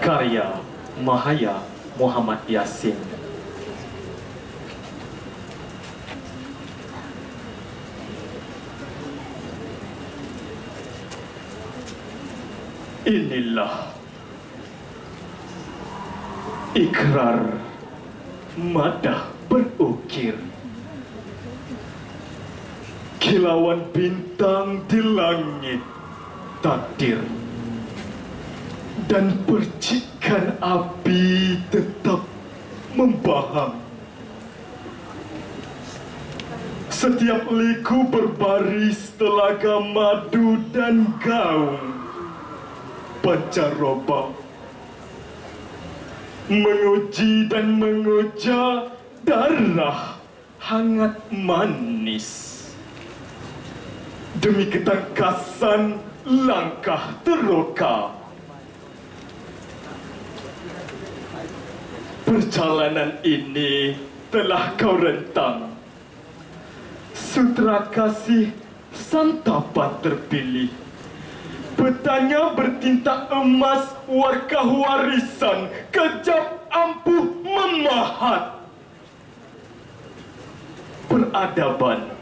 Karya Mahaya Muhammad Yasin. Inilah ikrar madah berukir, kilauan bintang di langit takdir, dan percikan api tetap membahang. Setiap liku berbaris telaga madu dan gaung pancaroba, menguji dan menguja darah hangat manis. Demi ketangkasan langkah teroka, perjalanan ini telah kau rentang. Sutra kasih santapan terpilih, petanya bertinta emas, warkah warisan, kejap ampuh memahat. Peradaban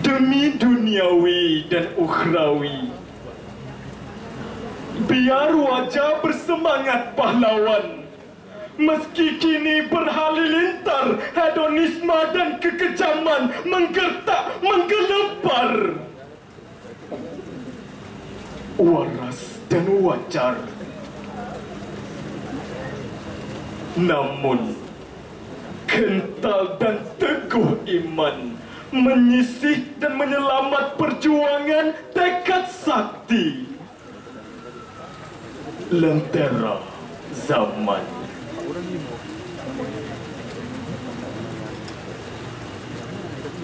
demi duniawi dan ukhrawi, biar wajah bersemangat pahlawan. Meski kini berhalilintar hedonisme dan kekejaman menggertak, menggelepar. Waras dan wajar, namun kental dan teguh iman menyisih dan menyelamat perjuangan tekad sakti. Lentera zaman.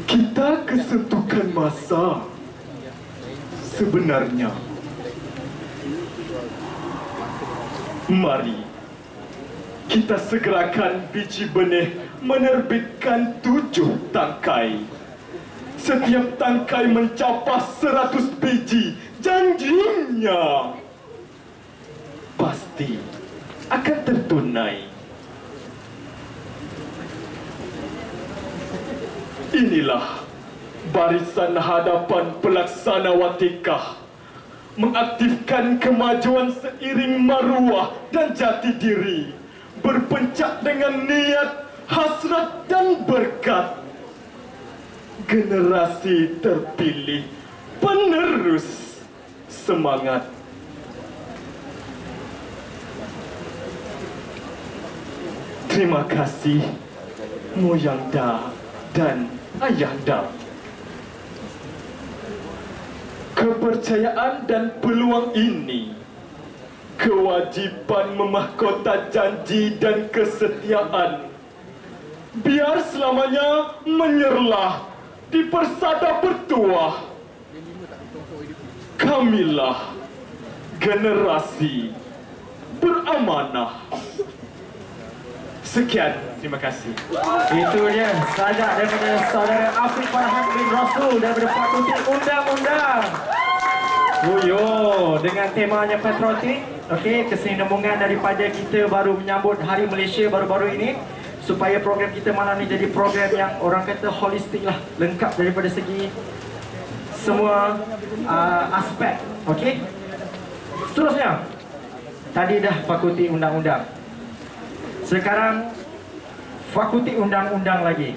Kita kesentukan masa. Sebenarnya, mari kita segerakan biji benih menerbitkan 7 tangkai. Setiap tangkai mencapai 100 biji. Janjinya pasti akan tertunai. Inilah barisan hadapan pelaksana watikah, mengaktifkan kemajuan seiring maruah dan jati diri, berpencak dengan niat, hasrat dan berkat. Generasi terpilih, penerus semangat. Terima kasih Moyangda dan Ayahda. Kepercayaan dan peluang ini, kewajiban memahkota janji dan kesetiaan, biar selamanya menyerlah di persada bertuah. Kamilah generasi beramanah. Sekian, terima kasih. Itu dia sajak daripada saudara Afiq Farhan bin Rasul daripada Fakulti Undang-Undang. Yo, dengan temanya patriotik, okey, kesinambungan daripada kita baru menyambut Hari Malaysia baru-baru ini, supaya program kita malam ni jadi program yang orang kata holistik lah, lengkap daripada segi semua aspek. Okey. Seterusnya, tadi dah Fakulti Undang-Undang. Sekarang Fakulti Undang-Undang lagi.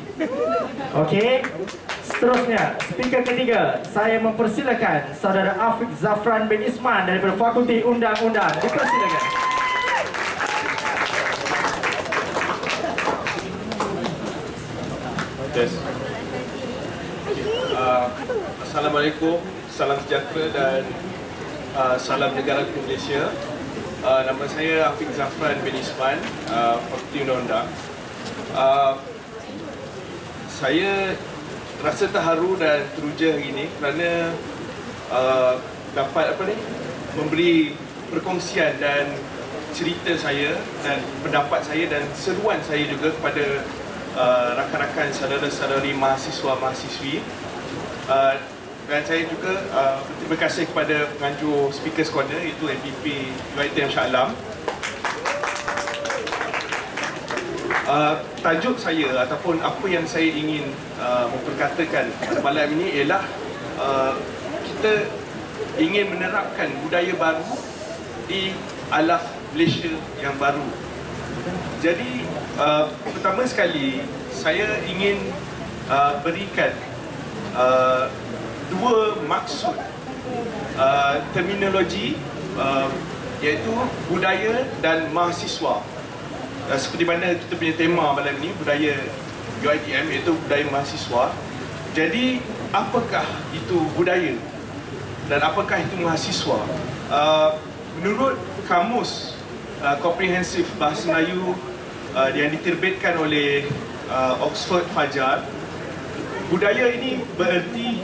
Okey. Seterusnya, speaker ketiga, saya mempersilakan saudara Afiq Zafran bin Isman daripada Fakulti Undang-Undang. Dipersilakan. Yes. Assalamualaikum, salam sejahtera dan salam negaraku Malaysia. Nama saya Afiq Zafran bin Isman, Fakulti Undang-Undang. Saya rasa terharu dan teruja hari ini kerana dapat memberi perkongsian dan cerita saya dan pendapat saya dan seruan saya juga kepada rakan-rakan saudara-saudari mahasiswa-mahasiswi Dan saya juga berterima kasih kepada penganjur Speakers Corner iaitu MPP UiTM Shah Alam. Tajuk saya ataupun apa yang saya ingin memperkatakan malam ini ialah kita ingin menerapkan budaya baru di alaf Malaysia yang baru. Jadi pertama sekali saya ingin berikan dua maksud terminologi iaitu budaya dan mahasiswa. Seperti mana kita punya tema malam ini, budaya UiTM iaitu budaya mahasiswa. Jadi apakah itu budaya dan apakah itu mahasiswa? Menurut kamus komprehensif bahasa Melayu yang diterbitkan oleh Oxford Fajar, budaya ini bererti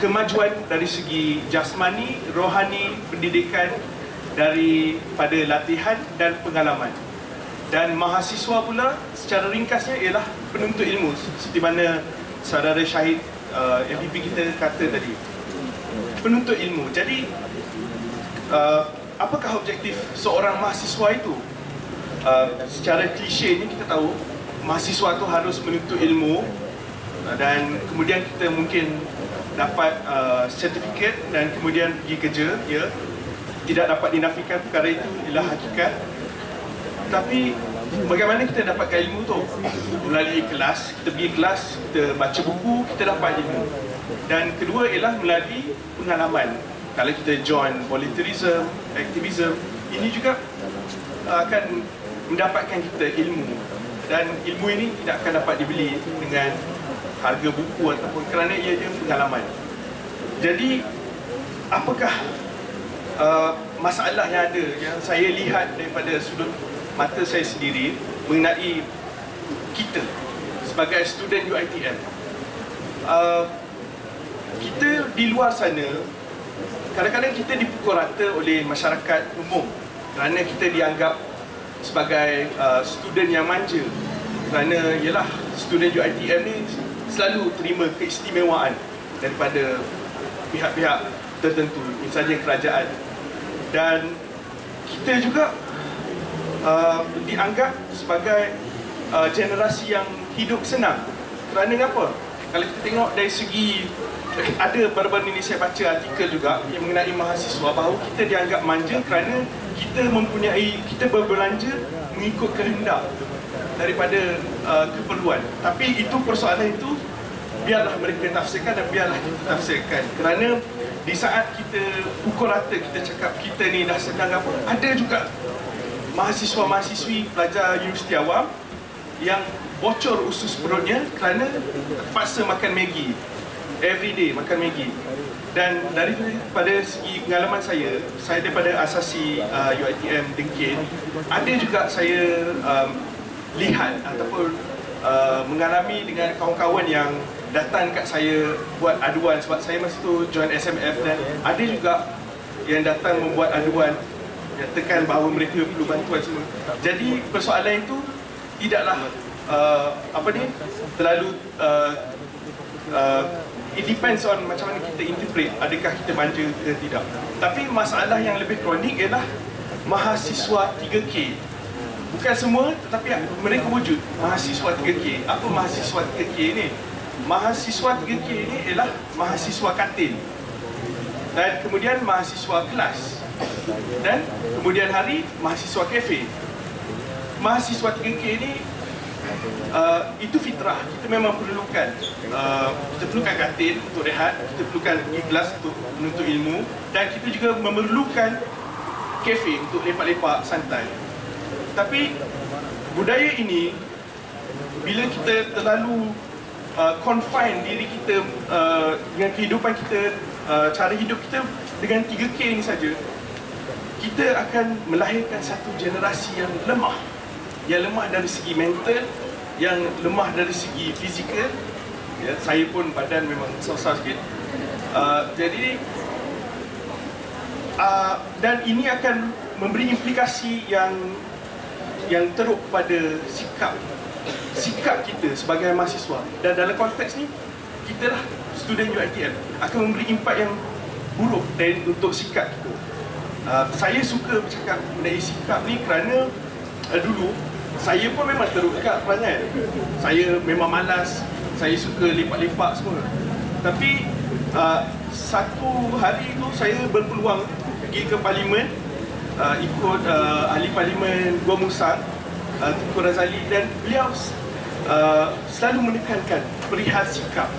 kemajuan dari segi jasmani, rohani, pendidikan daripada latihan dan pengalaman. Dan mahasiswa pula secara ringkasnya ialah penuntut ilmu seperti mana saudara Syahid MPP kita kata tadi. Penuntut ilmu. Jadi apakah objektif seorang mahasiswa itu? Secara klise ni kita tahu mahasiswa tu harus menuntut ilmu dan kemudian kita mungkin dapat sertifikat dan kemudian pergi kerja, ya. Tidak dapat dinafikan perkara itu ialah hakikat. Tapi bagaimana kita dapatkan ilmu tu? Melalui kelas, kita pergi kelas, kita baca buku, kita dapat ilmu. Dan kedua ialah melalui pengalaman. Kalau kita join volunteerism, aktivism, ini juga akan mendapatkan kita ilmu. Dan ilmu ini tidak akan dapat dibeli dengan harga buku ataupun kerana ia pengalaman. Jadi apakah masalah yang ada yang saya lihat daripada sudut mata saya sendiri mengenai kita sebagai student UiTM? Kita di luar sana kadang-kadang kita dipukul rata oleh masyarakat umum kerana kita dianggap sebagai student yang manja, kerana ialah student UiTM ni selalu terima keistimewaan daripada pihak-pihak tertentu, misalnya kerajaan. Dan kita juga dianggap sebagai generasi yang hidup senang. Kerana apa? Kalau kita tengok dari segi, ada baru-baru ini saya baca artikel juga yang mengenai mahasiswa bahawa kita dianggap manja kerana kita berbelanja mengikut kehendak daripada keperluan. Tapi itu persoalan itu biarlah mereka tafsirkan dan biarlah kita tafsirkan. Kerana di saat kita pukul rata, kita cakap kita ni dah sedang apa, ada juga mahasiswa-mahasiswi pelajar universiti awam yang bocor usus perutnya kerana terpaksa makan Maggi. Everyday makan Maggi. Dan daripada segi pengalaman saya daripada asasi UiTM Dengkin, ada juga saya lihat ataupun mengalami dengan kawan-kawan yang datang kat saya buat aduan sebab saya masa tu join SMF, dan ada juga yang datang membuat aduan nyatakan bahawa mereka perlu bantuan semua. Jadi persoalan itu tidaklah terlalu it depends on macam mana kita interpret, adakah kita manja ke tidak. Tapi masalah yang lebih kronik ialah mahasiswa 3K. Bukan semua, tetapi mereka wujud mahasiswa 3K. Apa mahasiswa 3K ni? Mahasiswa 3K ni ialah mahasiswa katil, dan kemudian mahasiswa kelas, dan kemudian hari mahasiswa kafe. Mahasiswa 3K ni itu fitrah. Kita memang perlukan kita perlukan katil untuk rehat, kita perlukan pergi kelas untuk menuntut ilmu, dan kita juga memerlukan kafe untuk lepak-lepak santai. Tapi budaya ini, bila kita terlalu confine diri kita dengan kehidupan kita, cara hidup kita dengan 3K ini saja, kita akan melahirkan satu generasi yang lemah. Yang lemah dari segi mental, yang lemah dari segi fizikal. Ya, saya pun badan memang besar sikit. Jadi dan ini akan memberi implikasi yang teruk kepada sikap kita sebagai mahasiswa. Dan dalam konteks ni, kita lah student UiTM akan memberi impak yang buruk untuk sikap kita. Saya suka bercakap mengenai sikap ni kerana dulu saya pun memang teruk dekat perangai. Saya memang malas, saya suka lepak-lepak semua. Tapi satu hari tu saya berpeluang pergi ke parlimen, ikut ahli parlimen Gua Musang, Tunku Razali, dan beliau selalu menekankan perihal sikap.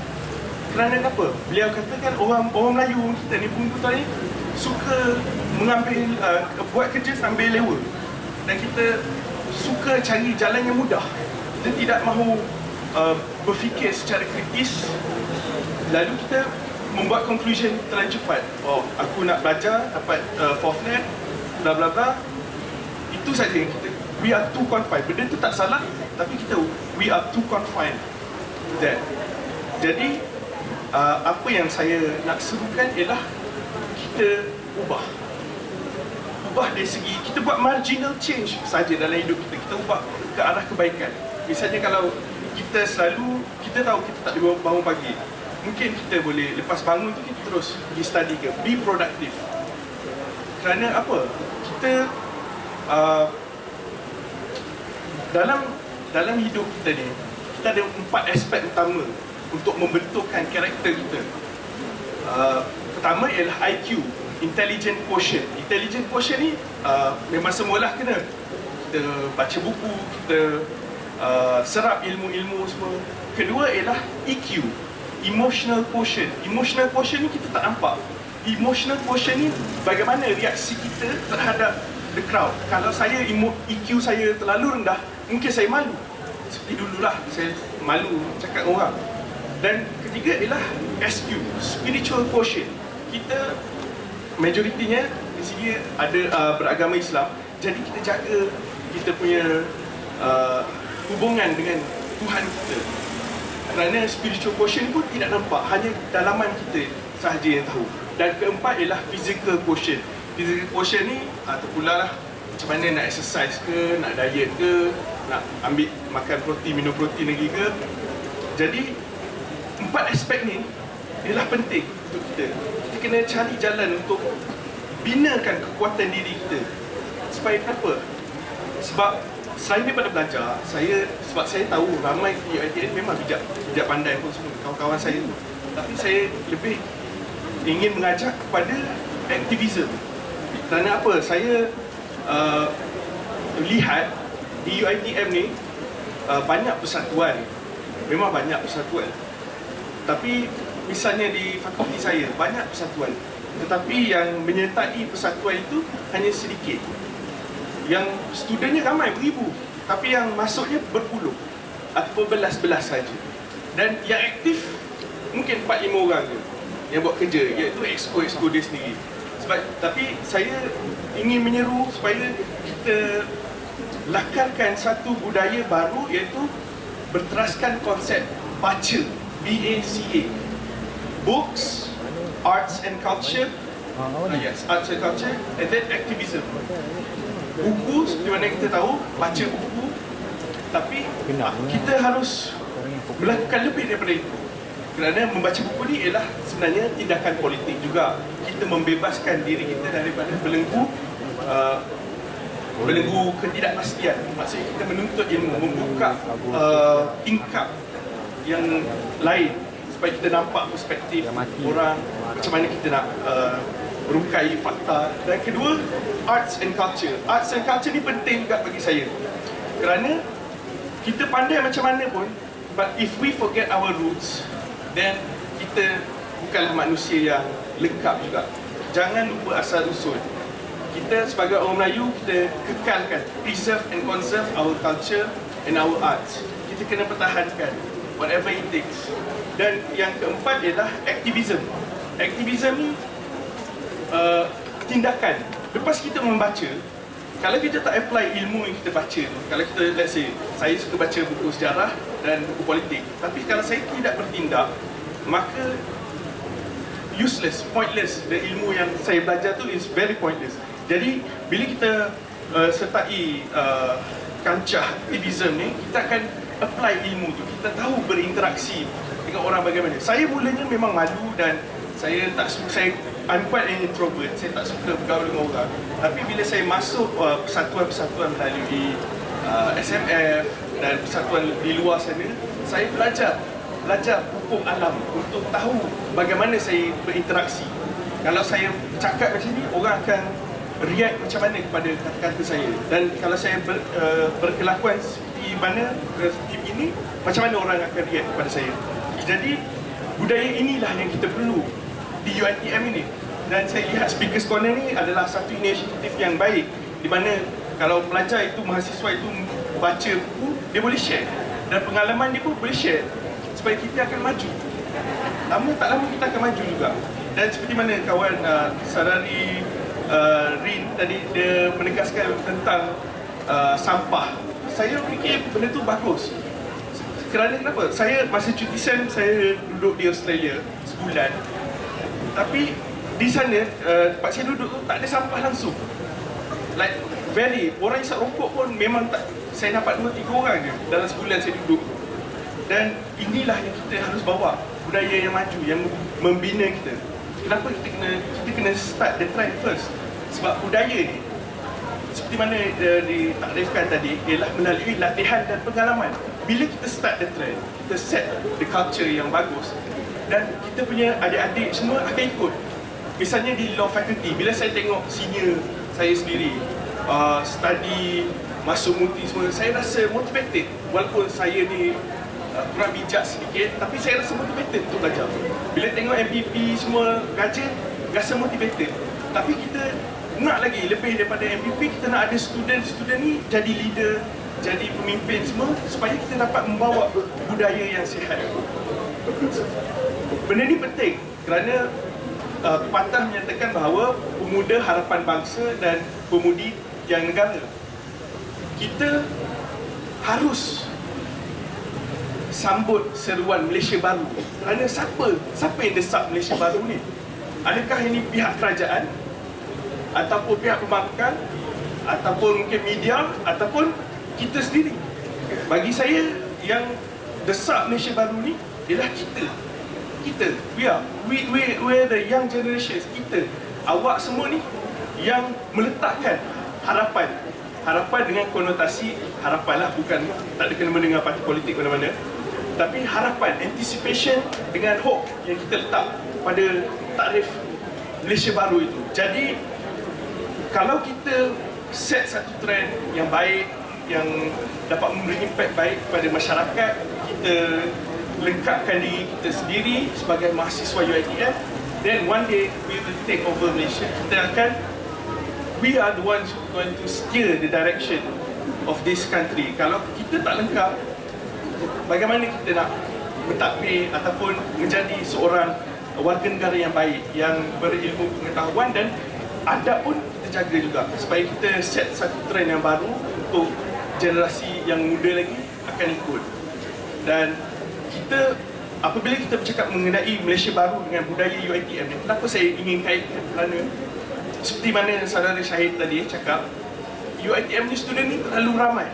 Kerana apa? Beliau katakan orang Melayu kita ni, Bung-Bung ni suka mengambil buat kerja sambil lewa, dan kita suka cari jalan yang mudah. Kita tidak mahu berfikir secara kritis, lalu kita membuat conclusion terlalu cepat. Oh, aku nak belajar dapat 4th net, bla bla bla. Itu saja yang kita, we are too confined. Benda tu tak salah, tapi kita, we are too confined to that. Jadi apa yang saya nak serukan ialah kita ubah dari segi, kita buat marginal change saja dalam hidup kita. Kita ubah ke arah kebaikan. Misalnya kalau kita selalu, kita tahu kita tak boleh bangun pagi, mungkin kita boleh lepas bangun tu kita terus pergi study ke, be productive. Kerana apa? Kita dalam hidup kita ni, kita ada 4 aspek utama untuk membentukkan karakter kita. Pertama ialah IQ, Intelligent Quotient. Intelligent Quotient ni memang semualah kena. Kita baca buku, kita serap ilmu-ilmu semua. Kedua ialah EQ, Emotional Quotient. Emotional Quotient ni kita tak nampak. Emotional Quotient ni bagaimana reaksi kita terhadap the crowd. Kalau saya EQ saya terlalu rendah, mungkin saya malu. Seperti dululah, saya malu cakap dengan orang. Dan ketiga ialah SQ, Spiritual Quotient. Kita majoritinya di sini ada beragama Islam, jadi kita jaga kita punya hubungan dengan Tuhan kita. Kerana spiritual quotient pun tidak nampak, hanya dalaman kita sahaja yang tahu. Dan keempat ialah physical quotient. Physical quotient ni terpularlah macam mana nak exercise ke, nak diet ke, nak ambil makan protein, minum protein lagi ke. Jadi 4 aspek ni ialah penting untuk kita. Kita kena cari jalan untuk binakan kekuatan diri kita. Supaya kenapa? Sebab selain daripada belajar, sebab saya tahu ramai di UiTM memang bijak pandai pun semua, kawan-kawan saya tu. Tapi saya lebih ingin mengajak kepada aktivisme. Kerana apa? Saya lihat di UiTM ni banyak persatuan. Memang banyak persatuan. Tapi misalnya di fakulti saya banyak persatuan, tetapi yang menyertai persatuan itu hanya sedikit. Yang studennya ramai beribu, tapi yang masuknya berpuluh atau berbelas-belas saja. Dan yang aktif mungkin 4-5 orang je yang buat kerja, iaitu exco dia sendiri. Tapi saya ingin menyeru supaya kita lakarkan satu budaya baru, iaitu berteraskan konsep baca, BACA, Books, Arts and Culture, yes, Arts and Culture, and then Activism. Buku, seperti mana kita tahu, baca buku, tapi kita harus melakukan lebih daripada itu. Kerana membaca buku ni ialah sebenarnya tindakan politik juga. Kita membebaskan diri kita daripada belenggu ketidakpastian. Maksudnya kita menuntut ilmu, membuka tingkap yang lain supaya kita nampak perspektif orang, macam mana kita nak merungkai fakta. Dan kedua, arts and culture. Arts and culture ni penting juga bagi saya. Kerana kita pandai macam mana pun, but if we forget our roots, then kita bukanlah manusia yang lengkap juga. Jangan lupa asal usul. Kita sebagai orang Melayu, kita kekalkan, preserve and conserve our culture and our arts. Kita kena pertahankan whatever it takes. Dan yang keempat ialah aktivism. Aktivism ni tindakan. Lepas kita membaca, kalau kita tak apply ilmu yang kita baca tu, kalau kita, let's say, saya suka baca buku sejarah dan buku politik, tapi kalau saya tidak bertindak, maka useless, pointless. Dan ilmu yang saya belajar tu is very pointless. Jadi bila kita sertai kancah aktivism ni, kita akan apply ilmu tu, kita tahu berinteraksi dengan orang bagaimana. Saya mulanya memang malu dan saya tak suka, I'm quite an introvert, saya tak suka bergaul dengan orang. Tapi bila saya masuk persatuan-persatuan melalui SMF dan persatuan di luar sana, saya belajar hukum alam untuk tahu bagaimana saya berinteraksi. Kalau saya cakap macam ni, orang akan react macam mana kepada kata-kata saya. Dan kalau saya berkelakuan seperti mana, seperti ini, macam mana orang akan react kepada saya. Jadi budaya inilah yang kita perlu di UiTM ini. Dan saya lihat Speakers Corner ni adalah satu inisiatif yang baik, di mana kalau pelajar itu, mahasiswa itu baca buku, dia boleh share, dan pengalaman dia pun boleh share, supaya kita akan maju. Lama tak lama kita akan maju juga. Dan seperti mana kawan Saudari Rin tadi, dia menegaskan tentang sampah. Saya fikir benda tu bagus. Kerana kenapa? Saya masa cuti SEM, saya duduk di Australia sebulan. Tapi di sana, tempat saya duduk tu tak ada sampah langsung. Like, orang isap rokok pun memang tak, saya dapat 2-3 orang je dalam sebulan saya duduk. Dan inilah yang kita harus bawa, budaya yang maju, yang membina kita. Kenapa kita kena start the trend first? Sebab budaya ni, seperti mana ditakrifkan tadi, ialah melalui latihan dan pengalaman. Bila kita start the trend, kita set the culture yang bagus, dan kita punya adik-adik semua akan ikut. Misalnya di law faculty, bila saya tengok senior saya sendiri study, masuk multi semua, saya rasa motivated. Walaupun saya ni kurang bijak sedikit, tapi saya rasa motivated untuk belajar. Bila tengok MPP semua rajin, rasa motivated. Tapi kita nak lagi lebih daripada MPP, kita nak ada student ni jadi leader, jadi pemimpin semua, supaya kita dapat membawa budaya yang sihat. Benda ni penting kerana pepatah menyatakan bahawa pemuda harapan bangsa dan pemudi yang negara. Kita harus sambut seruan Malaysia Baru. Kerana siapa yang desak Malaysia Baru ni? Adakah ini pihak kerajaan, ataupun pihak pembangkang, ataupun mungkin media, ataupun kita sendiri? Bagi saya, yang desak Malaysia Baru ni ialah kita. We are the young generations. Kita, awak semua ni yang meletakkan harapan dengan konotasi harapan lah, bukan tak ada kena-mena dengan parti politik mana-mana, tapi harapan, anticipation dengan hope yang kita letak pada takrif Malaysia Baru itu. Jadi kalau kita set satu trend yang baik, yang dapat memberi impact baik kepada masyarakat, kita lengkapkan diri kita sendiri sebagai mahasiswa UiTM, then one day we will take over Malaysia. We are the ones who are going to steer the direction of this country. Kalau kita tak lengkap, bagaimana kita nak mentadbir ataupun menjadi seorang warga negara yang baik, yang berilmu pengetahuan, dan adab pun kita jaga juga, supaya kita set satu trend yang baru untuk generasi yang muda lagi akan ikut. Dan kita, apabila kita bercakap mengenai Malaysia Baru dengan budaya UiTM ni, kenapa saya ingin kaitkan? Kerana seperti mana saudara Syahid tadi cakap, UiTM ni student ni terlalu ramai.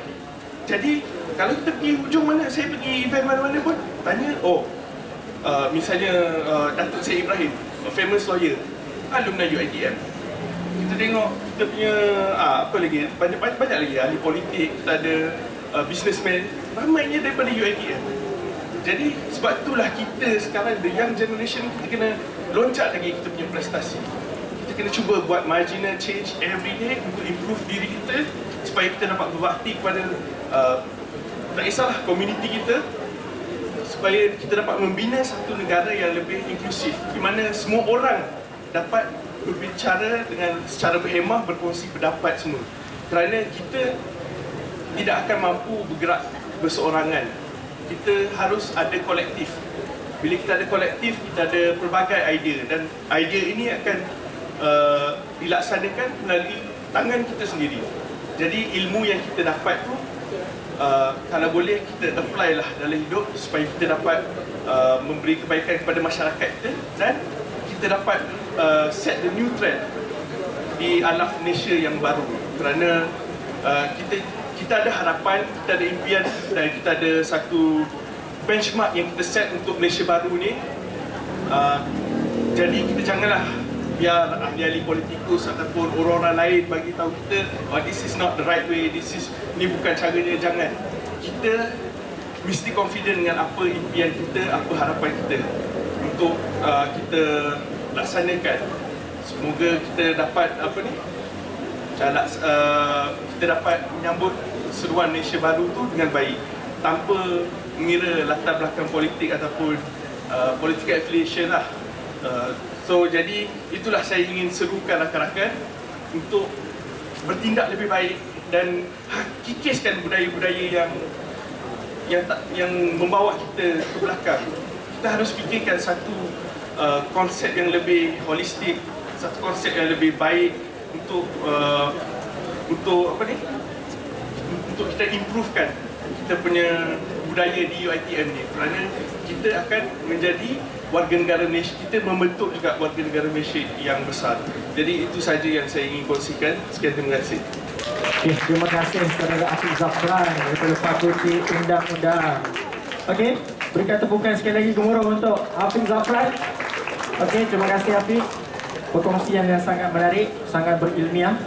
Jadi kalau kita pergi hujung mana, saya pergi event mana-mana pun tanya, misalnya Datuk Syed Ibrahim, famous lawyer, alumni UiTM. Kita tengok kita punya apa lagi, banyak lagi ahli politik, kita ada businessman, ramainya daripada UiTM. Jadi sebab itulah kita sekarang, the young generation, kita kena loncat lagi kita punya prestasi. Kita kena cuba buat marginal change every day untuk improve diri kita, supaya kita dapat berbakti kepada tak kisahlah komuniti kita, supaya kita dapat membina satu negara yang lebih inklusif, di mana semua orang dapat berbicara dengan secara berhemah, berkongsi pendapat semua. Kerana kita tidak akan mampu bergerak berseorangan. Kita harus ada kolektif. Bila kita ada kolektif, kita ada pelbagai idea, dan idea ini akan dilaksanakan melalui tangan kita sendiri. Jadi ilmu yang kita dapat tu, kalau boleh kita apply lah dalam hidup, supaya kita dapat memberi kebaikan kepada masyarakat kita, dan kita dapat set the new trend di alaf Malaysia yang baru. Kerana kita ada harapan, kita ada impian, dan kita ada satu benchmark yang kita set untuk Malaysia baru ni. Jadi kita janganlah biar ahli-ahli politikus ataupun orang-orang lain bagi tahu kita, oh, this is not the right way, ni bukan caranya. Jangan. Kita mesti confident dengan apa impian kita, apa harapan kita untuk kita laksanakan. Semoga kita dapat kita dapat menyambut seruan Malaysia baru tu dengan baik, tanpa mengira latar belakang politik ataupun political affiliation lah. So jadi itulah saya ingin serukan rakan-rakan untuk bertindak lebih baik dan kikiskan budaya-budaya yang membawa kita ke belakang. Kita harus fikirkan satu konsep yang lebih holistik, satu konsep yang lebih baik untuk kita improvekan kita punya budaya di UiTM ni, kerana kita akan menjadi warga negara Malaysia, kita membentuk juga warga negara Malaysia yang besar. Jadi itu saja yang saya ingin kongsikan. Sekian, terima kasih. Okay, terima kasih saudara Afiq Zafran daripada Fakulti Undang-Undang. Okey, berikan tepukan sekali lagi gemuruh untuk Afiq Zafran. Okey, terima kasih Afiq. Perkongsian yang sangat menarik, sangat berilmiah.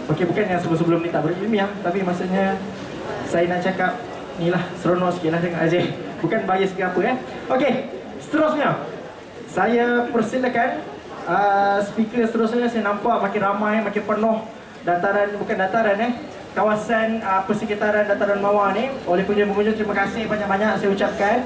Okey, bukan yang sebelum-sebelum ni tak berilmiah, tapi maksudnya saya nak cakap inilah seronok sikit lah dengan Ajay. Bukan bias ke apa Okey, seterusnya saya persilakan speaker seterusnya. Saya nampak makin ramai, makin penuh kawasan persekitaran Dataran Mawar ni. Oleh pengunjung-pengunjung, terima kasih banyak-banyak saya ucapkan.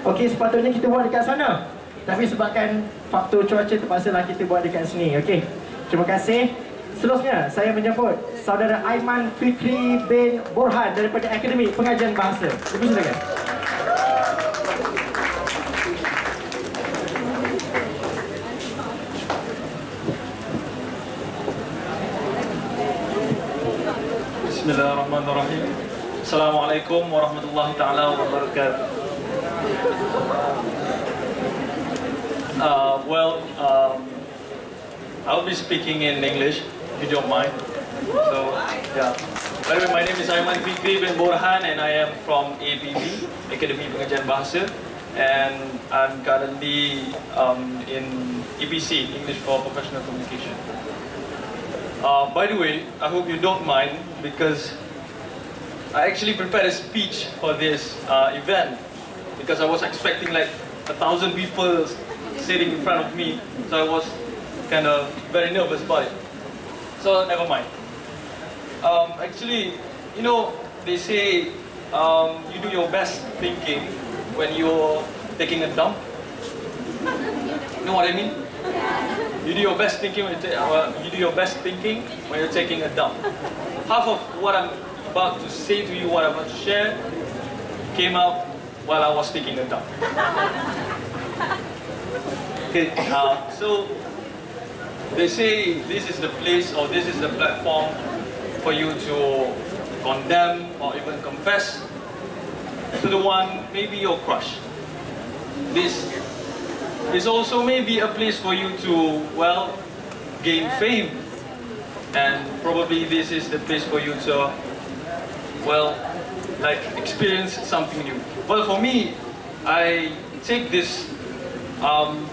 Okey, sepatutnya kita buat dekat sana, tapi sebabkan faktor cuaca terpaksalah kita buat dekat sini. Okey, terima kasih. Seterusnya saya menyebut saudara Aiman Fikri bin Borhan daripada Akademi Pengajian Bahasa. Silakan. Bismillahirrahmanirrahim. Assalamualaikum warahmatullahi taala wabarakatuh. I'll be speaking in English, if you don't mind. So, yeah. By the way, my name is Aiman Fikri bin Borhan and I am from APB, Akademi Pengajian Bahasa, and I'm currently in EPC, English for Professional Communication. By the way, I hope you don't mind because I actually prepared a speech for this event because I was expecting like 1,000 people sitting in front of me, so I was kind of very nervous about it. So never mind. Actually, you know, they say you do your best thinking when you're taking a dump. You know what I mean? You do your best thinking when you're taking a dump. Half of what I'm about to say to you, what I'm about to share, came out while I was taking a dump. Okay, so they say this is the place or this is the platform for you to condemn or even confess to the one, maybe your crush. This is also maybe a place for you to, well, gain fame. And probably this is the place for you to, well, like experience something new. Well, for me, I take this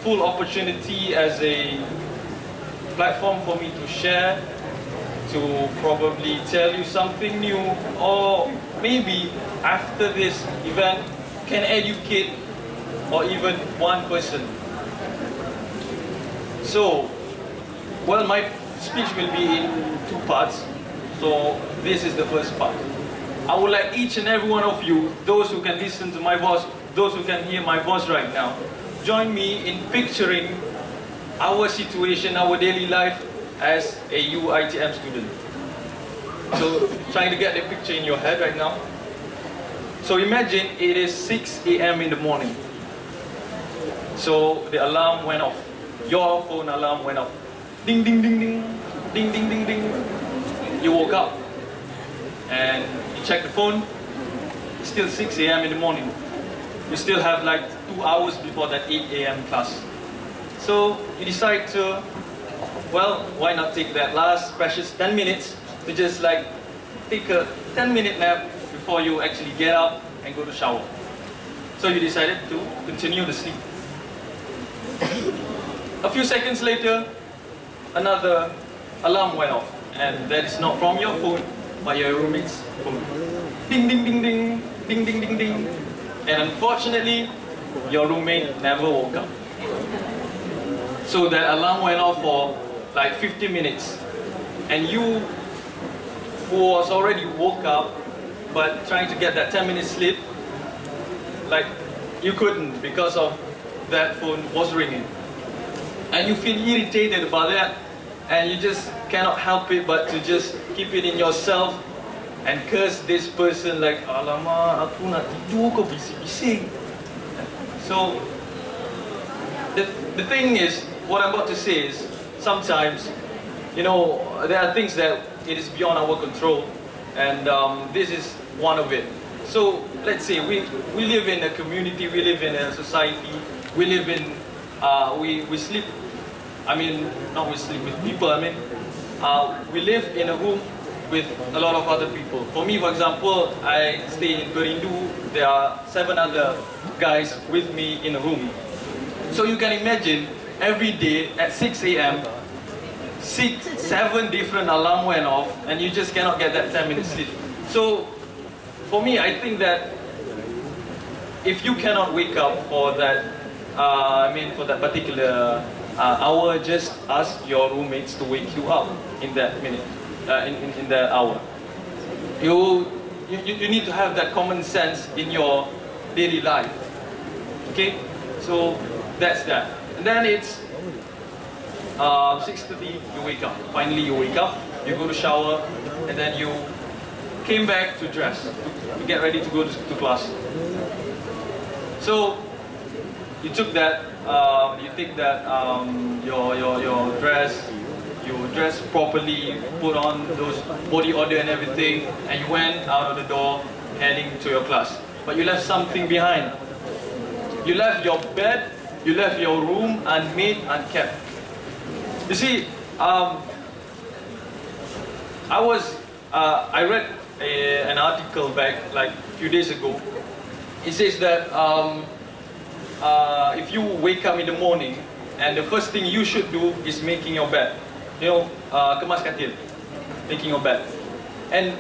full opportunity as a platform for me to share, to probably tell you something new, or maybe after this event can educate or even one person. So, well, my speech will be in two parts. So this is the first part. I would like each and every one of you, those who can listen to my voice, those who can hear my voice right now, join me in picturing our situation, our daily life as a UiTM student. So trying to get the picture in your head right now. So imagine it is 6 a.m. in the morning. So the alarm went off. Your phone alarm went off. Ding, ding, ding, ding. Ding, ding, ding, ding. You woke up and you check the phone. It's still 6 a.m. in the morning. You still have like 2 hours before that 8 a.m. class. So you decide to, well, why not take that last precious 10 minutes to just like take a 10-minute nap before you actually get up and go to shower. So you decided to continue the sleep. A few seconds later, another alarm went off, and that is not from your phone, but your roommate's phone. Ding, ding, ding, ding, ding, ding, ding, ding. And unfortunately, your roommate never woke up. So that alarm went off for like 50 minutes. And you, who was already woke up, but trying to get that 10-minute sleep, like you couldn't because of that phone was ringing. And you feel irritated about that, and you just cannot help it but to just keep it in yourself and curse this person like, alamak, aku nak tidur kau bising-bising. So, the thing is, what I'm about to say is, sometimes, you know, there are things that it is beyond our control, and this is one of it. So, let's say we live in a community, we live in a society, we live in, we sleep, I mean, not we sleep with people, I mean, we live in a room with a lot of other people. For me, for example, I stay in Perindu, there are 7 other guys with me in a room. So you can imagine, every day at 6 a.m., 7 different alarm went off, and you just cannot get that 10-minute sleep. So, for me, I think that if you cannot wake up for that, for that particular hour, just ask your roommates to wake you up in that minute, in that hour. You need to have that common sense in your daily life. Okay, so that's that. And then it's 6:30. You wake up. Finally, you wake up. You go to shower, and then you came back to dress, to get ready to go to class. So you took that, you take that your dress, you dress properly, put on those body odor and everything, and you went out of the door heading to your class. But you left something behind. You left your bed, you left your room unmade, unkept. You see, I read an article back like a few days ago. It says that if you wake up in the morning and the first thing you should do is making your bed. You know, kemas katil, making your bed. And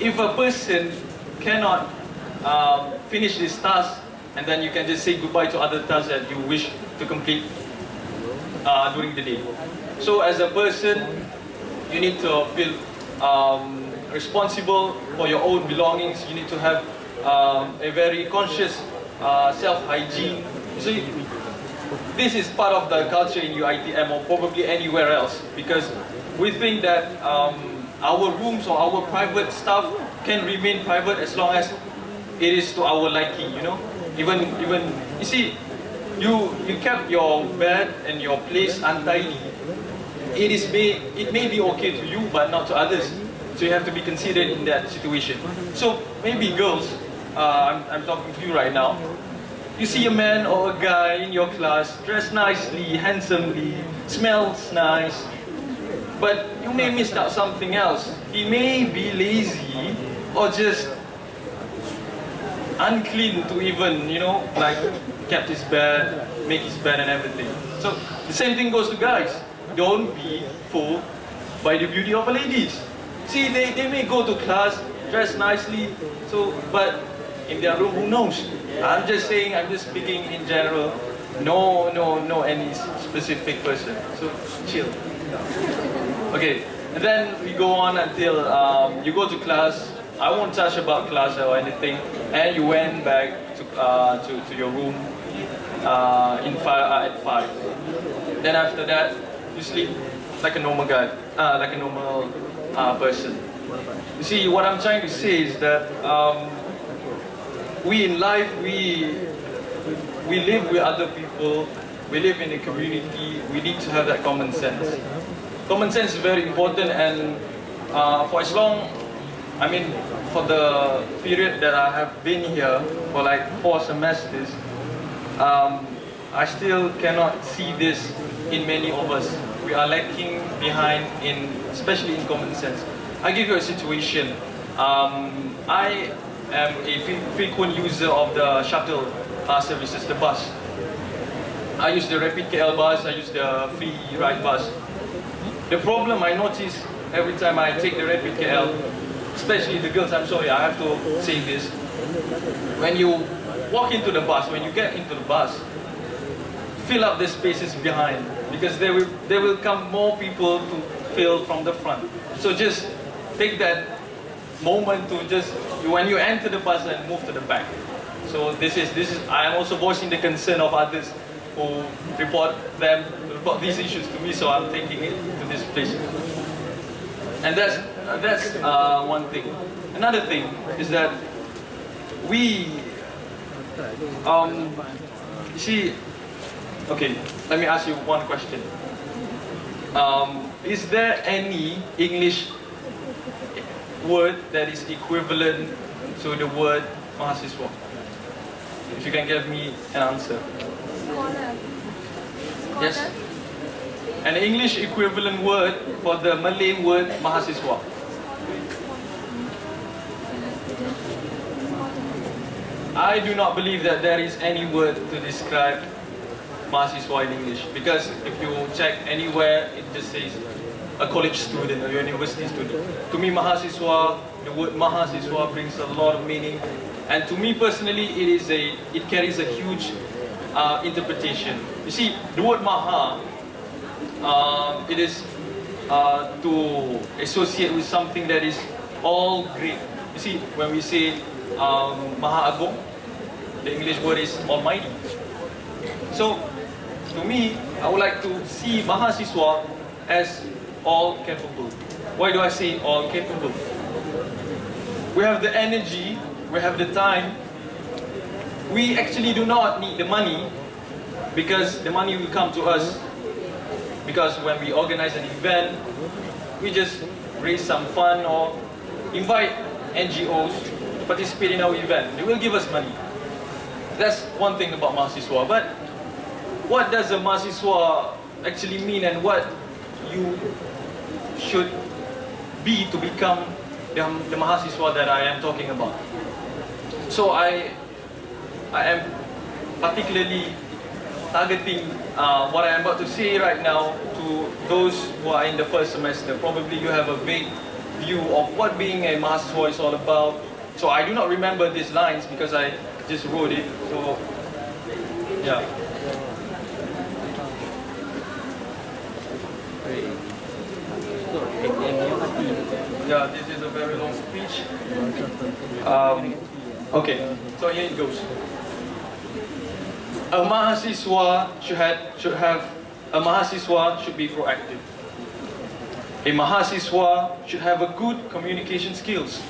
if a person cannot finish this task, and then you can just say goodbye to other tasks that you wish to complete during the day. So as a person, you need to feel responsible for your own belongings. You need to have a very conscious self-hygiene. So this is part of the culture in UiTM or probably anywhere else, because we think that our rooms or our private stuff can remain private as long as it is to our liking, you know. Even you see, you kept your bed and your place untidy. It may be okay to you, but not to others. So you have to be considered in that situation. So maybe girls, I'm talking to you right now. You see a man or a guy in your class dressed nicely, handsomely, smells nice, but you may miss out something else. He may be lazy or just unclean to even, you know, like kept his bed, make his bed and everything. So the same thing goes to guys. Don't be fooled by the beauty of the ladies. See, they may go to class, dress nicely, but in their room, who knows? I'm just saying, I'm just speaking in general. No any specific person. So chill. Okay, and then we go on until you go to class. I won't touch about class or anything, and you went back to your room at 5. Then after that, you sleep like a normal guy, like a normal person. You see, what I'm trying to say is that we in life, we live with other people, we live in a community, we need to have that common sense. Common sense is very important, and for as long, for the period that I have been here, for like 4 semesters, I still cannot see this in many of us. We are lacking behind especially in common sense. I give you a situation. I am a frequent user of the shuttle services, the bus. I use the Rapid KL bus, I use the free ride bus. The problem I notice every time I take the Rapid KL, especially the girls, I'm sorry, I have to say this. When you walk into the bus, when you get into the bus, fill up the spaces behind, because there will come more people to fill from the front. So just take that moment to just, when you enter the bus, and move to the back. So this is I am also voicing the concern of others who report these issues to me, so I'm taking it to this place. And that's one thing. Another thing is that we you see, okay, let me ask you one question. Is there any English word that is equivalent to the word mahasiswa? If you can give me an answer. Yes. An English equivalent word for the Malay word mahasiswa. I do not believe that there is any word to describe mahasiswa in English, because if you check anywhere, it just says a college student, a university student. To me, mahasiswa, the word mahasiswa brings a lot of meaning, and to me personally, it carries a huge interpretation. You see, the word maha, it is to associate with something that is all great. You see, when we say Maha Agong, the English word is almighty. So, to me, I would like to see mahasiswa as all capable. Why do I say all capable? We have the energy, we have the time. We actually do not need the money, because the money will come to us. Because when we organize an event, we just raise some fund or invite NGOs to participate in our event. They will give us money. That's one thing about mahasiswa. But what does a mahasiswa actually mean, and what you should be to become the mahasiswa that I am talking about? So I am particularly targeting what I am about to say right now to those who are in the first semester. Probably you have a vague view of what being a mahasiswa is all about. So I do not remember these lines because I just wrote it. So yeah. Yeah, this is a very long speech. Okay, so here it goes. A mahasiswa should be proactive. A mahasiswa should have a good communication skills.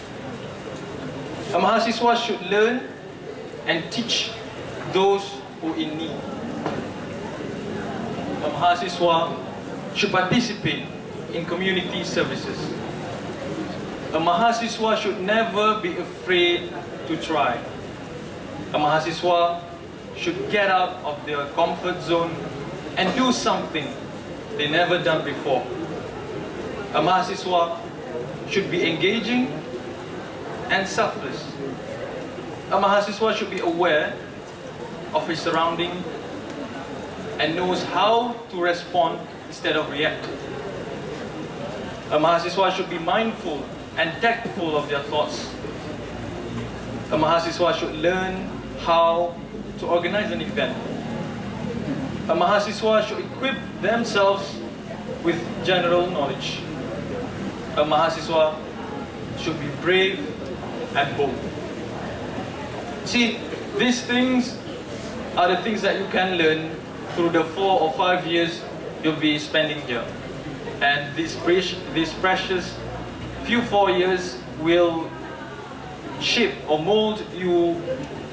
A mahasiswa should learn and teach those who in need. A mahasiswa should participate in community services. A mahasiswa should never be afraid to try. A mahasiswa should get out of their comfort zone and do something they never done before. A mahasiswa should be engaging and selfless. A mahasiswa should be aware of his surrounding and knows how to respond instead of react. A mahasiswa should be mindful and tactful of their thoughts. A mahasiswa should learn how to organize an event. A mahasiswa should equip themselves with general knowledge. A mahasiswa should be brave and bold. See, these things are the things that you can learn through the 4 or 5 years you'll be spending here. And these precious few 4 years will shape or mold you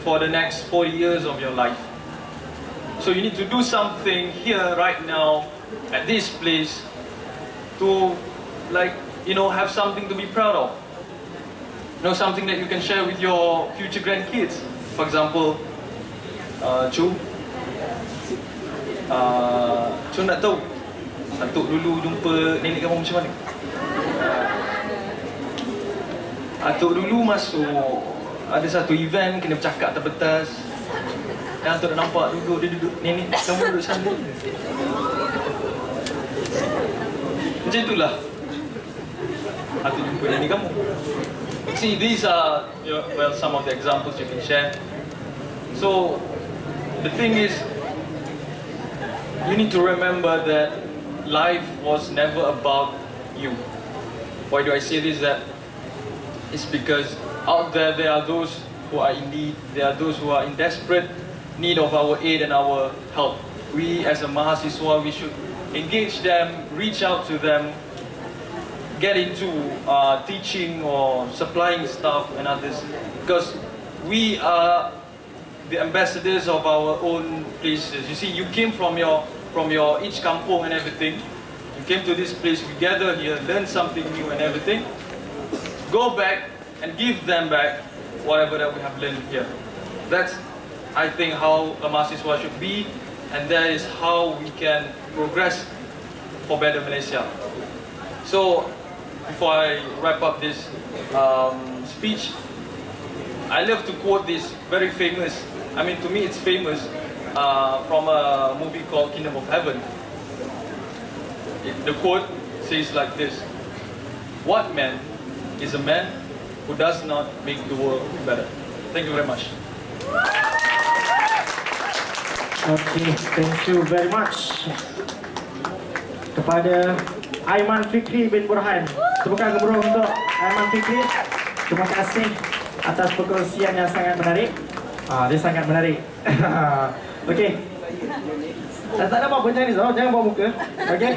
for the next 40 years of your life. So you need to do something here right now at this place to, like, have something to be proud of. Something that you can share with your future grandkids. For example, Chu nak tahu Atuk dulu jumpa nenek kamu macam mana? Atuk dulu masuk ada satu event kena bercakap atas pentas. Yang tu dah nampak duduk, dia duduk, nenek kamu duduk sana. Macam itulah aku jumpa nenek kamu. See, these are well, some of the examples you can share. So, the thing is, you need to remember that life was never about you. Why do I say this? That it's because out there are those who are in need, there are those who are in desperate need of our aid and our help. We as a mahasiswa, we should engage them, reach out to them, get into teaching or supplying stuff and others, because we are the ambassadors of our own places. You see, you came from your each kampung and everything. You came to this place, we gather here, learn something new and everything. Go back and give them back whatever that we have learned here. That's, I think, how a mahasiswa should be, and that is how we can progress for better Malaysia. So, before I wrap up this speech, I love to quote this very famous, I mean to me it's famous, from a movie called Kingdom of Heaven. The quote says like this: "What man is a man who does not make the world better?" Thank you very much. Okay, thank you very much kepada Aiman Fikri bin Burhan. Tepukan gemuruh untuk Aiman Fikri. Terima kasih atas perkongsian yang sangat menarik. Dia sangat menarik. Okay. Tak ada apa-apa macam ni, jangan bawa muka. Okay.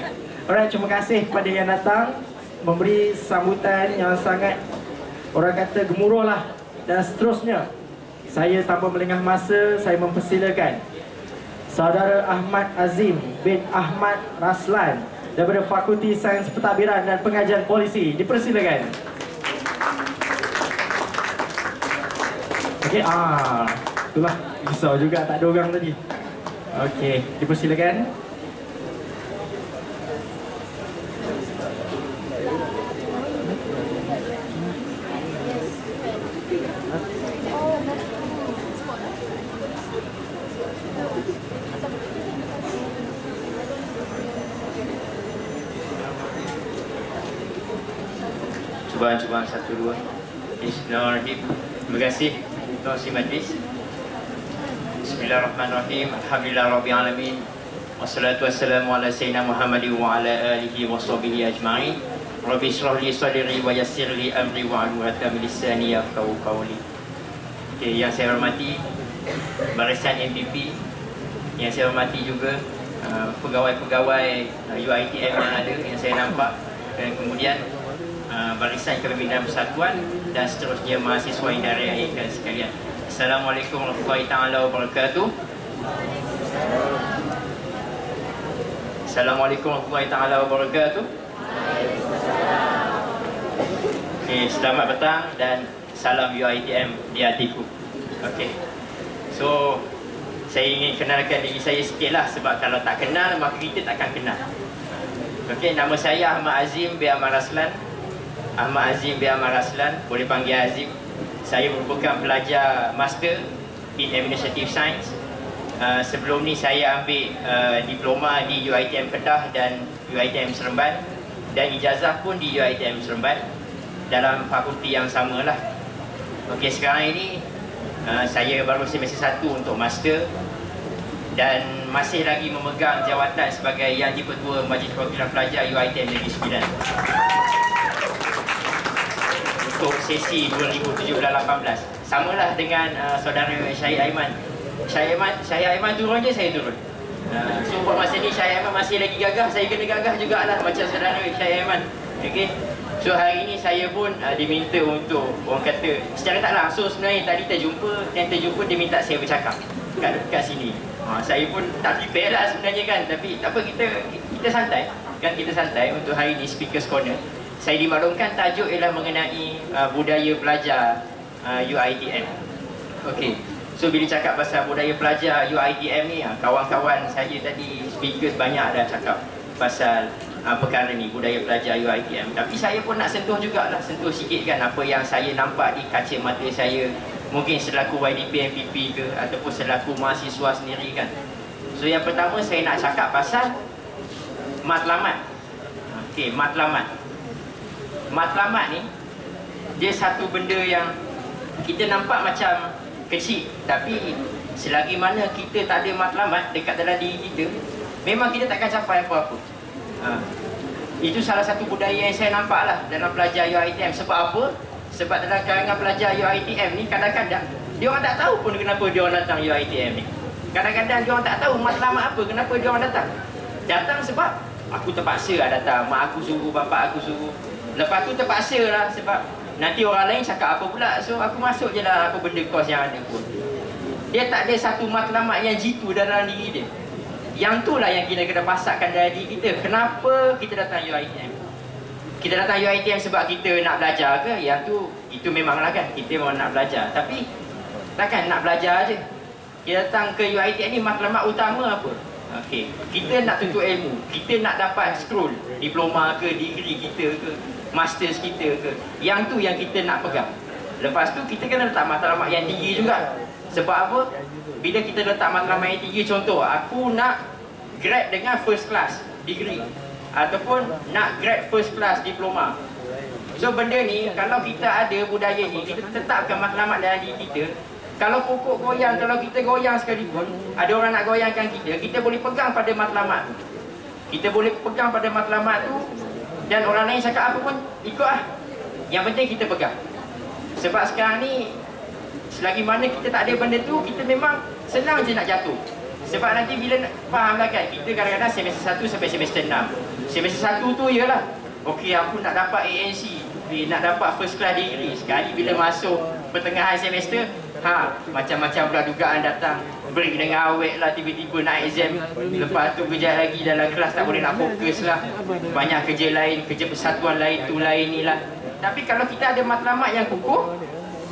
Alright, terima kasih kepada yang datang, memberi sambutan yang sangat, orang kata, gemuruh lah. Dan seterusnya, saya tanpa melengah masa, saya mempersilakan Saudara Ahmad Azim bin Ahmad Raslan daripada Fakulti Sains Pentadbiran dan Pengajian Polisi. Dipersilakan. Okey, itulah risau juga tak ada orang tadi. Okey, dipersilakan. Cubaan 1, 2. Bismillahirrahmanirrahim. Terima kasih Tuan Si Majlis. Bismillahirrahmanirrahim. Alhamdulillah Rabbil Alamin. Wassalatu wassalamu ala Sayyidina Muhammadin wa ala alihi wa sahbihi ajma'in. Rabbi syrah li sadri wa yassir li amri wa aluhata min lisani yafqahu qawli. Okay, yang saya hormati barisan MPP, yang saya hormati juga pegawai-pegawai UiTM yang ada yang saya nampak, dan kemudian barisan kepimpinan persatuan dan seterusnya mahasiswa yang diraikan sekalian. Assalamualaikum warahmatullahi taala wabarakatuh. Assalamualaikum warahmatullahi taala wabarakatuh. Okay, selamat petang dan salam UiTM di hatiku. Okay, so saya ingin kenalkan diri saya sikit lah, sebab kalau tak kenal maka kita takkan kenal. Okay, nama saya Ahmad Azim bin Ahmad Raslan. Ahmad Azim bin Ahmad Raslan, boleh panggil Azim. Saya merupakan pelajar Master in Administrative Science. Sebelum ni saya ambil diploma di UiTM Kedah dan UiTM Seremban, dan ijazah pun di UiTM Seremban dalam fakulti yang sama lah. Okey, sekarang ini saya baru semester 1 untuk Master dan masih lagi memegang jawatan sebagai Yang di-Ketua Majlis Perwakilan Pelajar UiTM Negeri Sembilan untuk sesi 2017-18. Samalah dengan saudara Syahid Aiman. Syahid Aiman turun je, saya turun. So buat masa ni Syahid Aiman masih lagi gagah, saya kena gagah jugalah macam saudara Syahid Aiman. Okay. So hari ni saya pun diminta untuk, orang kata, secara tak langsung sebenarnya tadi terjumpa dia minta saya bercakap kat sini. Saya pun tak prepare lah sebenarnya kan, tapi tak apa, kita santai kan, kita santai untuk hari ni Speakers Corner. Saya dimaklumkan tajuk ialah mengenai budaya pelajar UiTM. Okey. So bila cakap pasal budaya pelajar UiTM ni, kawan-kawan saya tadi speakers banyak dah cakap pasal perkara ni, budaya pelajar UiTM. Tapi saya pun nak sentuh jugalah, sentuh sikit kan apa yang saya nampak di kaca mata saya Mungkin selaku YDP MPP ke ataupun selaku mahasiswa sendiri kan. So yang pertama saya nak cakap pasal matlamat. Okey, matlamat. Matlamat ni dia satu benda yang kita nampak macam kecil, tapi selagi mana kita tak ada matlamat dekat dalam diri kita, memang kita takkan capai apa-apa. Itu salah satu budaya yang saya nampak lah dalam pelajar UiTM. Sebab apa? Sebab dalam kalangan pelajar UiTM ni kadang-kadang dia orang tak tahu pun kenapa dia orang datang UiTM ni. Kadang-kadang dia orang tak tahu matlamat apa, kenapa dia orang datang. Datang sebab aku terpaksa lah datang, mak aku suruh, bapak aku suruh. Lepas tu terpaksa lah sebab nanti orang lain cakap apa pula. So aku masuk je lah apa benda kos yang ada pun. Dia tak ada satu matlamat yang jitu dalam diri dia. Yang tu lah yang kita kena pasakkan dalam diri kita. Kenapa kita datang UiTM? Kita datang UiTM sebab kita nak belajar ke? Yang tu, itu memanglah kan, kita memang nak belajar. Tapi takkan nak belajar je. Kita datang ke UiTM ni matlamat utama apa? Okey, kita nak tuntut ilmu. Kita nak dapat scroll diploma ke, degree kita ke, masters kita ke. Yang tu yang kita nak pegang. Lepas tu kita kena letak matlamat yang tinggi juga. Sebab apa? Bila kita letak matlamat yang tinggi, contoh aku nak grad dengan first class degree ataupun nak grad first class diploma. So benda ni kalau kita ada budaya ni, kita tetapkan matlamat dalam diri kita. Kalau pokok goyang, kalau kita goyang sekalipun, ada orang nak goyangkan kita, kita boleh pegang pada matlamat tu. Kita boleh pegang pada matlamat tu dan orang lain cakap apa pun ikut lah. Yang penting kita pegang. Sebab sekarang ni selagi mana kita tak ada benda tu, kita memang senang je nak jatuh. Sebab nanti bila fahamlah kan, kita kadang-kadang semester 1 sampai semester 6. Semester 1 tu ialah okey, aku nak dapat ANC, nak dapat first class degree. Sekali bila masuk pertengahan semester, macam-macam pula dugaan datang. Break dengan awet lah, tiba-tiba nak exam. Lepas tu kejap lagi dalam kelas tak boleh nak fokus lah. Banyak kerja lain, kerja persatuan lain, tu lain ni lah. Tapi kalau kita ada matlamat yang kukuh,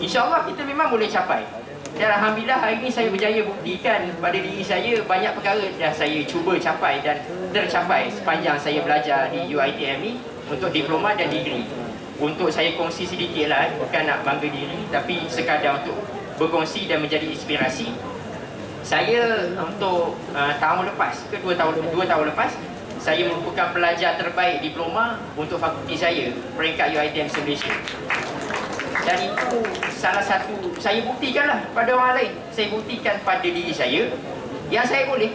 InsyaAllah kita memang boleh capai. Dan Alhamdulillah hari ini saya berjaya buktikan pada diri saya banyak perkara dah saya cuba capai dan tercapai sepanjang saya belajar di UiTM ni untuk diploma dan degree. Untuk saya kongsi sedikit lah, bukan nak bangga diri, tapi sekadar untuk berkongsi dan menjadi inspirasi. Saya untuk tahun lepas ke 2 tahun lepas, saya merupakan pelajar terbaik diploma untuk fakulti saya, peringkat UiTM Malaysia. Dan itu salah satu, saya buktikanlah pada orang lain. Saya buktikan pada diri saya yang saya boleh.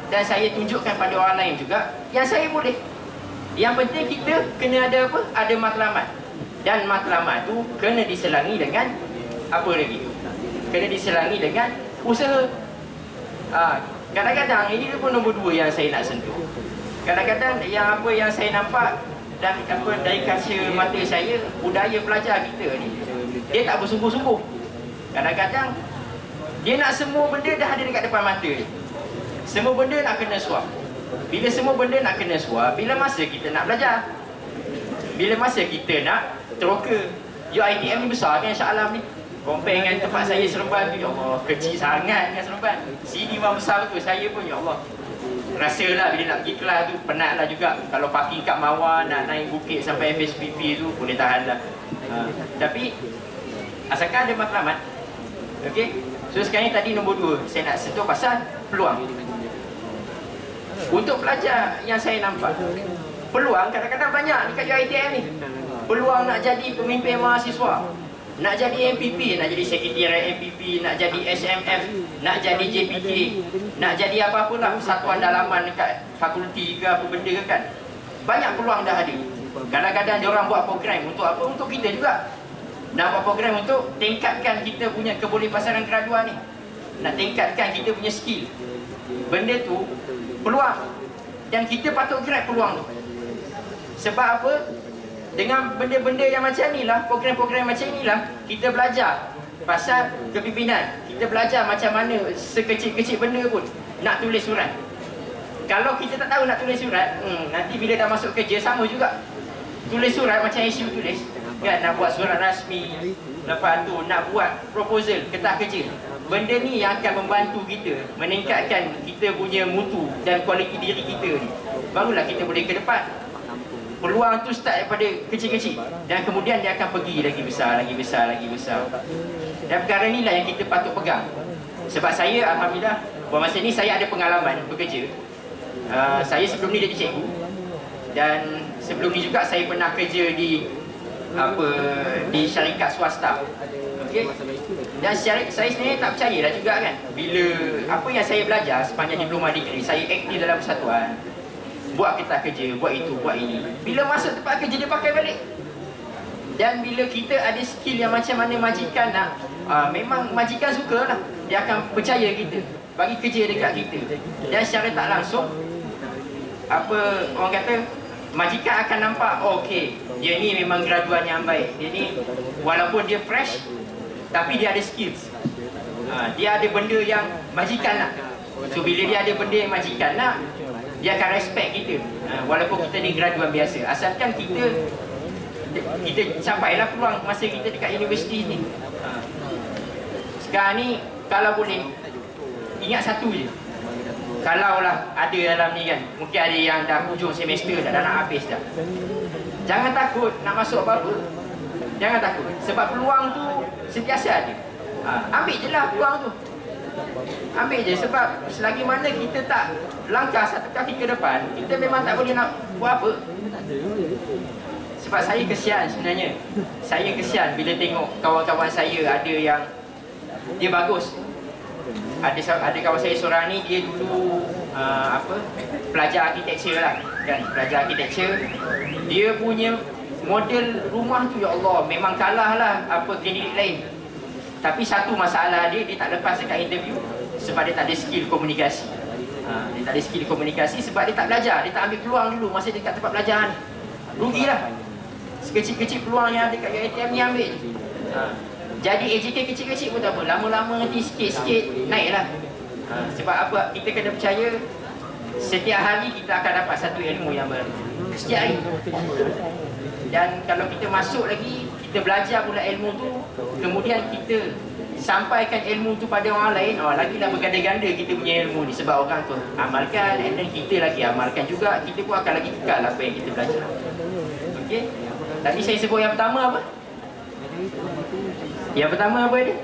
Dan saya tunjukkan pada orang lain juga yang saya boleh. Yang penting kita kena ada apa? Ada matlamat. Dan matlamat tu kena diselangi dengan apa lagi? Kena diselangi dengan usaha. Kadang-kadang ini pun nombor 2 yang saya nak sentuh. Kadang-kadang yang apa yang saya nampak dan apa dari kaca mata saya, budaya pelajar kita ni dia tak bersungguh-sungguh. Kadang-kadang dia nak semua benda dah ada dekat depan mata dia. Semua benda nak kena suap. Bila semua benda nak kena suap, bila masa kita nak belajar? Bila masa kita nak teroka? UiTM ni besar kan Shah Alam ni. Compare dengan tempat saya Seremban tu, ya Allah, kecil sangat dengan Seremban. Sini memang besar tu, saya pun ya Allah. Rasalah bila nak pergi kelas tu penat lah juga. Kalau parking kat Mawar, nak naik bukit sampai FSPP tu boleh tahan lah. Tapi asalkan ada matlamat. Okay. So sekarang ni tadi nombor 2 saya nak sentuh pasal peluang. Untuk pelajar yang saya nampak, peluang kadang-kadang banyak dekat UiTM ni. Peluang nak jadi pemimpin mahasiswa, nak jadi MPP, nak jadi sekretariat MPP, nak jadi SMF, nak jadi JPK, nak jadi apa-apa lah, persatuan dalaman dekat fakulti ke apa benda ke kan. Banyak peluang dah ada. Kadang-kadang diorang buat program untuk apa? Untuk kita juga. Nak buat program untuk tingkatkan kita punya kebolehpasaran graduan ni. Nak tingkatkan kita punya skill. Benda tu peluang. Dan kita patut grab peluang tu. Sebab apa? Dengan benda-benda yang macam ni lah, program-program macam ni lah, kita belajar pasal kepimpinan. Kita belajar macam mana sekecil-kecil benda pun nak tulis surat. Kalau kita tak tahu nak tulis surat, nanti bila dah masuk kerja sama juga. Tulis surat macam isu tulis kan, nak buat surat rasmi, lepas tu nak buat proposal ketah kerja. Benda ni yang akan membantu kita meningkatkan kita punya mutu dan kualiti diri kita ni. Barulah kita boleh ke depan. Peluang tu start daripada kecil-kecil dan kemudian dia akan pergi lagi besar, lagi besar, lagi besar. Dan perkara inilah yang kita patut pegang. Sebab saya, alhamdulillah, buat masa ni saya ada pengalaman bekerja. Saya sebelum ni jadi cikgu. Dan sebelum ni juga saya pernah kerja di syarikat swasta. Okey. Dan saya sebenarnya tak percayalah juga kan, bila apa yang saya belajar sepanjang diploma degree, saya aktif dalam persatuan, buat kita kerja, buat itu, buat ini. Bila masuk tempat kerja dia pakai balik. Dan bila kita ada skill yang macam mana majikan nak, memang majikan suka lah, dia akan percaya kita, bagi kerja dekat kita. Dan secara tak langsung, orang kata, majikan akan nampak, oh, okey, dia ni memang graduan yang baik. Dia ni walaupun dia fresh, tapi dia ada skills. Dia ada benda yang majikan nak. So bila dia ada benda yang majikan nak, dia akan respect kita. Walaupun kita ni graduan biasa, asalkan kita campailah peluang masa kita dekat universiti ni. Sekarang ni kalau boleh, ingat satu je. Kalaulah ada dalam ni kan, mungkin ada yang dah hujung semester dah nak habis dah. Jangan takut nak masuk apa-apa. Jangan takut, sebab peluang tu sentiasa ada. Ambil je lah peluang tu. Ambil je, sebab selagi mana kita tak langkah satu kaki ke depan, kita memang tak boleh nak buat apa. Sebab saya kesian sebenarnya. Saya kesian bila tengok kawan-kawan saya ada yang dia bagus. Ada kawan saya seorang ni, dia dulu pelajar arkitektur lah kan, pelajar arkitektur. Dia punya model rumah tu, ya Allah, memang kalah lah kandidat lain. Tapi satu masalah dia tak lepas dekat interview, sebab dia tak ada skill komunikasi. Dia tak ada skill komunikasi sebab dia tak belajar, dia tak ambil peluang dulu masa dekat tempat pelajaran. Rugilah. Sekecil-kecil peluang yang ada kat UiTM ni ambil je. Jadi AJK kecil-kecil pun tak apa, lama-lama nanti sikit-sikit naiklah. Sebab apa? Kita kena percaya setiap hari kita akan dapat satu ilmu yang baru. Setiap hari. Dan kalau kita masuk lagi, kita belajar pula ilmu tu, kemudian kita sampaikan ilmu tu pada orang lain, lagilah berganda-ganda kita punya ilmu ni. Sebab orang tu amalkan, and then kita lagi amalkan juga, kita pun akan lagi kekal apa yang kita belajar. Okey? Tadi saya sebut yang pertama apa? Yang pertama apa dia?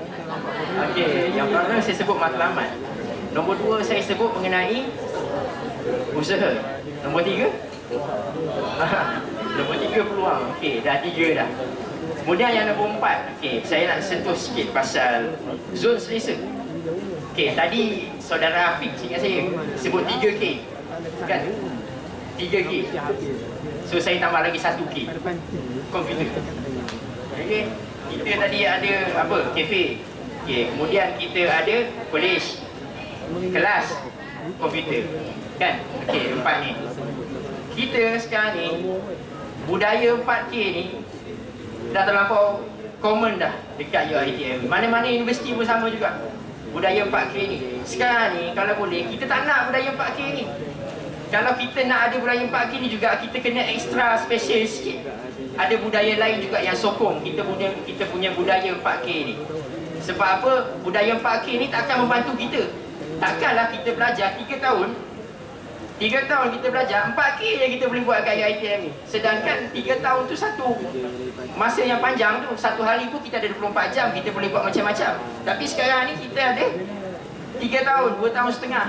Okey, yang pertama saya sebut matlamat. Nombor 2 saya sebut mengenai usaha. Nombor 3? Nombor 3 peluang. Okey, dah 3 dah. Kemudian yang nombor 4, okey, saya nak sentuh sikit pasal zon selesa. Okey, tadi saudara Afiq ingat saya sebut 3K. Kan? 3K. So saya tambah lagi 1K. Komputer. Okey, kita tadi ada kafe. Okey, kemudian kita ada college, kelas, komputer. Kan? Okey, 4 ni. Kita sekarang ni budaya 4K ni dah terlampau common dah dekat UiTM. Mana-mana universiti pun sama juga. Budaya 4K ni. Sekarang ni kalau boleh kita tak nak budaya 4K ni. Kalau kita nak ada budaya 4K ni juga, kita kena extra special sikit. Ada budaya lain juga yang sokong kita punya budaya 4K ni. Sebab apa? Budaya 4K ni takkan membantu kita. Takkanlah kita belajar 3 tahun 3 tahun kita belajar, 4K je kita boleh buat kat UiTM ni. Sedangkan 3 tahun tu satu masa yang panjang tu. Satu hari pun kita ada 24 jam, kita boleh buat macam-macam. Tapi sekarang ni kita ada 3 tahun, 2 tahun setengah.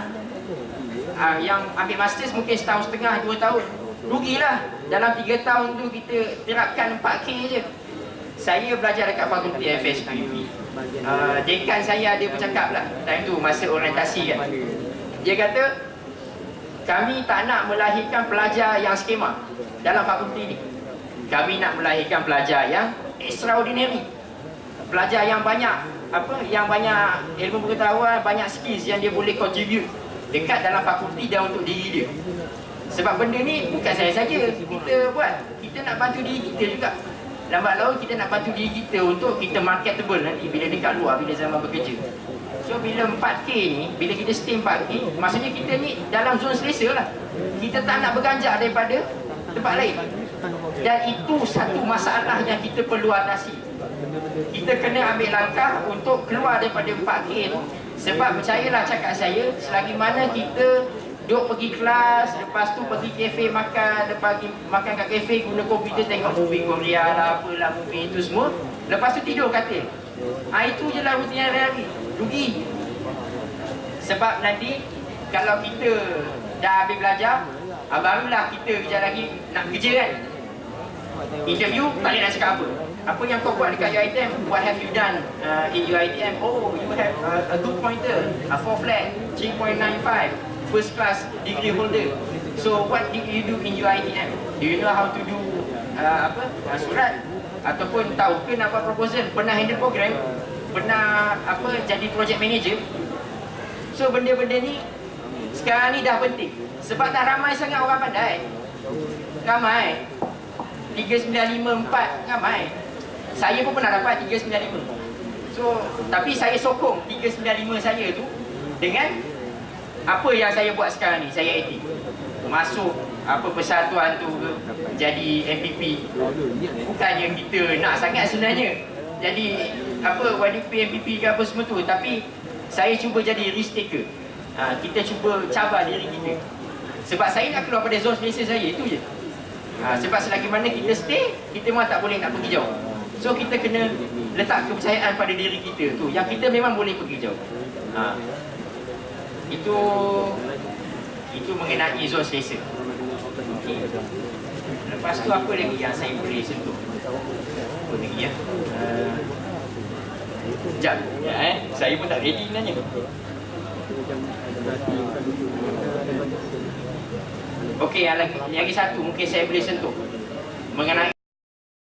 Yang ambil masters mungkin setahun setengah, 2 tahun. Rugilah. Dalam 3 tahun tu kita terapkan 4K je. Saya belajar dekat fakulti FSPB. Dekan saya ada bercakap lah time tu masa orientasi kan. Dia kata, kami tak nak melahirkan pelajar yang skema dalam fakulti ni. Kami nak melahirkan pelajar yang extraordinary. Pelajar yang banyak yang banyak ilmu pengetahuan, banyak skills yang dia boleh contribute dekat dalam fakulti dan untuk diri dia. Sebab benda ni bukan saya saja kita buat. Kita nak bantu diri kita juga. Lambat laun kita nak bantu diri kita untuk kita marketable nanti bila dekat luar, bila zaman bekerja. So bila 4K ni, bila kita stay 4K, maksudnya kita ni dalam zon selesa lah. Kita tak nak berganjak daripada tempat lain. Dan itu satu masalah yang kita perlu atasi. Kita kena ambil langkah untuk keluar daripada 4K tu. Sebab percayalah cakap saya, selagi mana kita duk pergi kelas, lepas tu pergi kafe makan, pergi makan kat kafe, guna komputer tengok movie Korea lah, apalah movie itu semua. Lepas tu tidur katil. Itu je lah rutin hari-hari. Rugi. Sebab nanti kalau kita dah habis belajar, barulah kita kejap lagi nak kerja kan. Interview, tak boleh nak cakap apa. Apa yang kau buat dekat UiTM? What have you done in UiTM? Oh, you have a good pointer, a 4 flat, 3.95, first class degree holder. So what did you do in UiTM? Do you know how to do surat? Ataupun tahu ke nak buat proposal? Pernah handle program? Pernah jadi project manager? So benda-benda ni sekarang ni dah penting. Sebab dah ramai sangat orang pandai. Ramai. 3954 ramai. Saya pun pernah dapat 395. So, tapi saya sokong 395 saya tu dengan apa yang saya buat sekarang ni. Saya aktif. Masuk persatuan tu, jadi MPP. Bukannya kita nak sangat sebenarnya. Jadi YDP MPP ke apa semua tu, tapi saya cuba jadi risk taker. Kita cuba cabar diri kita. Sebab saya nak keluar pada zone selesa saya, itu je. Sebab selagi mana kita stay, kita memang tak boleh nak pergi jauh. So kita kena letak kepercayaan pada diri kita tu, yang kita memang boleh pergi jauh. Itu mengenai zone selesa. Okay. Lepas tu apa lagi yang saya boleh sentuh? Apa lagi ya? Sekejap. Saya pun tak ready nanya. Okey, yang lagi satu mungkin saya boleh sentuh mengenai